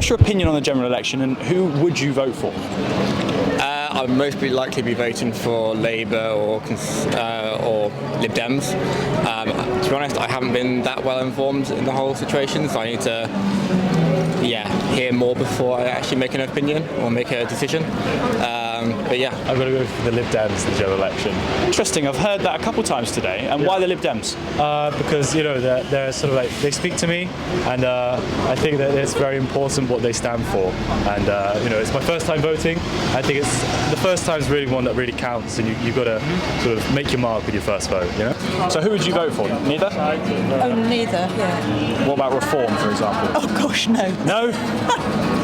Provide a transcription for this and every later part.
What's your opinion on the general election, and who would you vote for? I'd most likely be voting for Labour or Lib Dems. To be honest, I haven't been that well informed in the whole situation, so I need to hear more before I actually make an opinion or make a decision. But yeah, I'm going to go for the Lib Dems in the general election. Interesting. I've heard that a couple times today. And why the Lib Dems? Because they're sort of like, they speak to me, and I think that it's very important what they stand for. And it's my first time voting. I think it's the first time is really one that really counts, and you've got to sort of make your mark with your first vote. So who would you vote for? Neither? Oh, neither. Yeah. What about reform, for example? Oh gosh, no. No?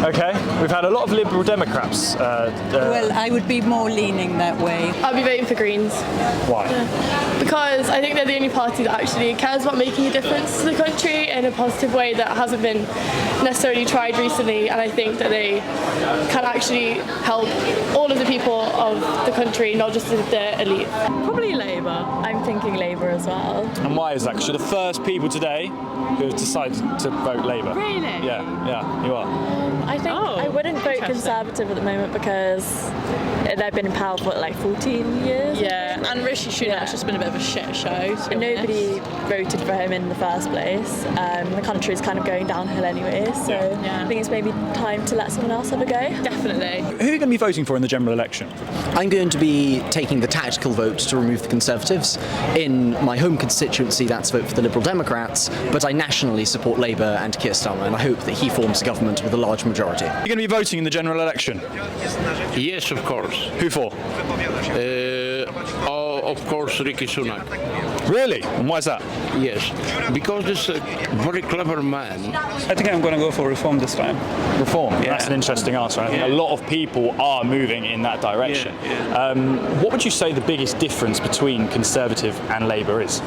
Okay. We've had a lot of Liberal Democrats. Well, I would be more leaning that way. I'll be voting for Greens. Why? Because I think they're the only party that actually cares about making a difference to the country in a positive way that hasn't been necessarily tried recently, and I think that they can actually help all of the people of the country, not just the elite. Probably Labour. I'm thinking Labour as well. And why is that? Because you're the first people today who have decided to vote Labour. Really? Yeah, you are. I think I wouldn't vote Conservative at the moment because they've been in power for like 14 years. Yeah, and Rishi Sunak's just been a bit of a shit show. And nobody voted for him in the first place. The country's kind of going downhill anyway, so I think it's maybe time to let someone else have a go. Definitely. Who are you going to be voting for in the general election? I'm going to be taking the tactical vote to remove the Conservatives. In my home constituency, that's a vote for the Liberal Democrats, but I nationally support Labour and Keir Starmer, and I hope that he forms a government with a large majority. You're going to be voting in the general election? Yes, of course. Who for? Of course, Rishi Sunak. Really? And why is that? Yes, because he's a very clever man. I think I'm going to go for reform this time. Reform? Yeah. That's an interesting answer. I think a lot of people are moving in that direction. What would you say the biggest difference between Conservative and Labour is?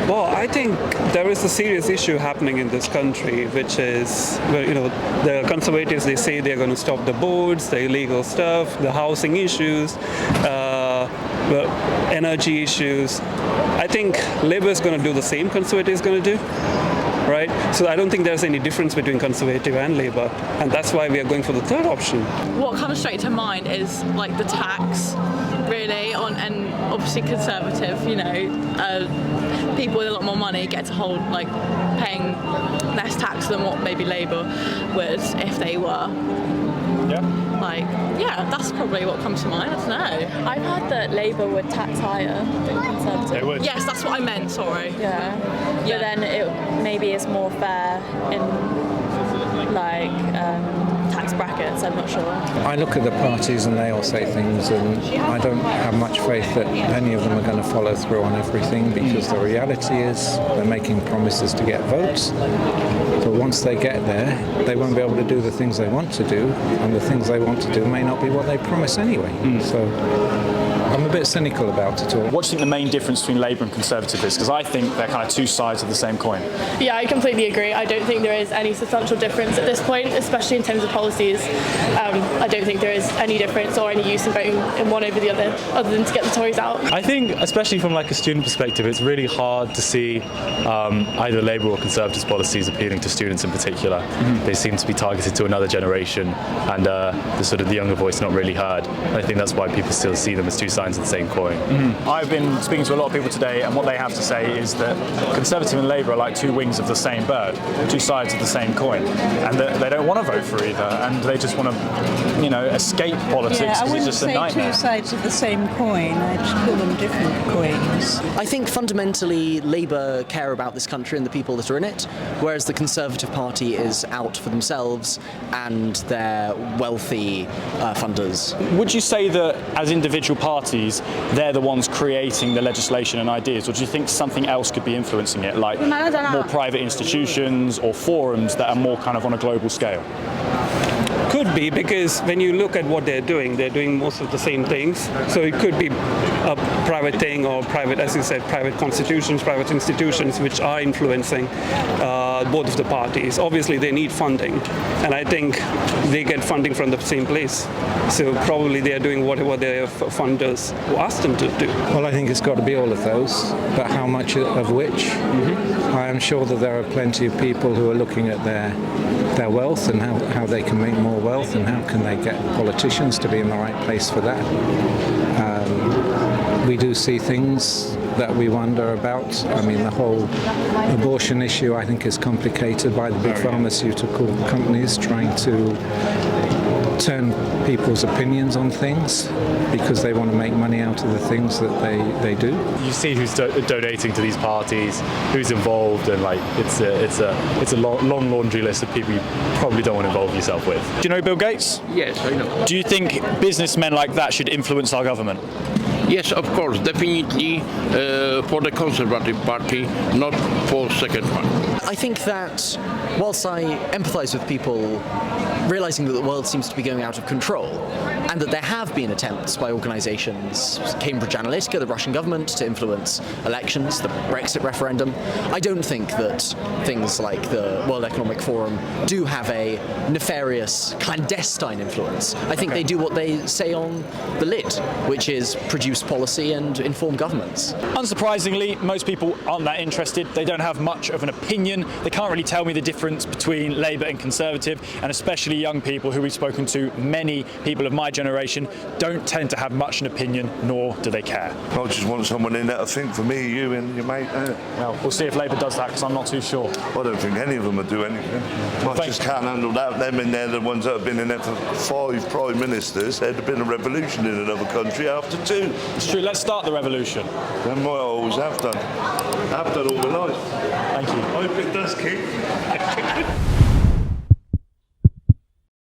Well, I think there is a serious issue happening in this country, which is, the Conservatives, they say they're going to stop the boards, the illegal stuff, the housing issues, the energy issues. I think Labour is going to do the same Conservative is going to do. Right? So I don't think there's any difference between Conservative and Labour, and that's why we are going for the third option. What comes straight to mind is like the tax, really, and obviously Conservative, people with a lot more money get to hold like paying less tax than what maybe Labour would if they were. That's probably what comes to mind. I don't know. I've heard that Labour would tax higher than Conservative. They would? Yes, that's what I meant, sorry. Yeah. But then it maybe is more fair in tax brackets, I'm not sure. I look at the parties and they all say things, and I don't have much faith that any of them are going to follow through on everything, because the reality is they're making promises to get votes, but once they get there they won't be able to do the things they want to do, and the things they want to do may not be what they promise anyway. So I'm a bit cynical about it all. What do you think the main difference between Labour and Conservative is? Because I think they're kind of two sides of the same coin. Yeah, I completely agree. I don't think there is any substantial difference at this point, especially in terms of policies. I don't think there is any difference or any use in voting in one over the other than to get the Tories out. I think, especially from like a student perspective, it's really hard to see either Labour or Conservatives' policies appealing to students in particular. They seem to be targeted to another generation, and the younger voice not really heard. And I think that's why people still see them as two sides of the same coin. I've been speaking to a lot of people today, and what they have to say is that Conservative and Labour are like two wings of the same bird, two sides of the same coin, and that they don't want to vote for either, and they just want to, escape politics because it's just a nightmare. I wouldn't say two sides of the same coin. I'd call them different coins. I think fundamentally Labour care about this country and the people that are in it, whereas the Conservative Party is out for themselves and their wealthy funders. Would you say that as individual parties, they're the ones creating the legislation and ideas, or do you think something else could be influencing it, like more private institutions or forums that are more kind of on a global scale? Could be, because when you look at what they're doing most of the same things. So it could be a private thing, or private, as you said, private constitutions, private institutions which are influencing both of the parties. Obviously, they need funding, and I think they get funding from the same place. So probably they are doing whatever their funders ask them to do. Well, I think it's got to be all of those, but how much of which? I am sure that there are plenty of people who are looking at their wealth and how they can make more wealth and how can they get politicians to be in the right place for that. We do see things that we wonder about. I mean, the whole abortion issue, I think, is complicated by the big pharmaceutical companies trying to turn people's opinions on things because they want to make money out of the things that they do. You see who's donating to these parties, who's involved, and like it's a long laundry list of people you probably don't want to involve yourself with. Do you know Bill Gates? Yes, I know. Do you think businessmen like that should influence our government? Yes, of course, definitely for the Conservative Party, not for second one. I think that whilst I empathise with people realising that the world seems to be going out of control and that there have been attempts by organisations, Cambridge Analytica, the Russian government, to influence elections, the Brexit referendum, I don't think that things like the World Economic Forum do have a nefarious, clandestine influence. I think they do what they say on the lid, which is produce policy and inform governments. Unsurprisingly, most people aren't that interested. They don't have much of an opinion. They can't really tell me the difference between Labour and Conservative, and especially young people who we've spoken to, many people of my generation, don't tend to have much an opinion, nor do they care. I just want someone in there to think for me, you and your mate there. Well, we'll see if Labour does that, because I'm not too sure. I don't think any of them will do anything. I just can't handle that. Them in there, the ones that have been in there for 5 prime ministers, there'd have been a revolution in another country after 2. It's true, let's start the revolution. Then what I always have done. I've done all my life. Thank you. I hope it does, Keith.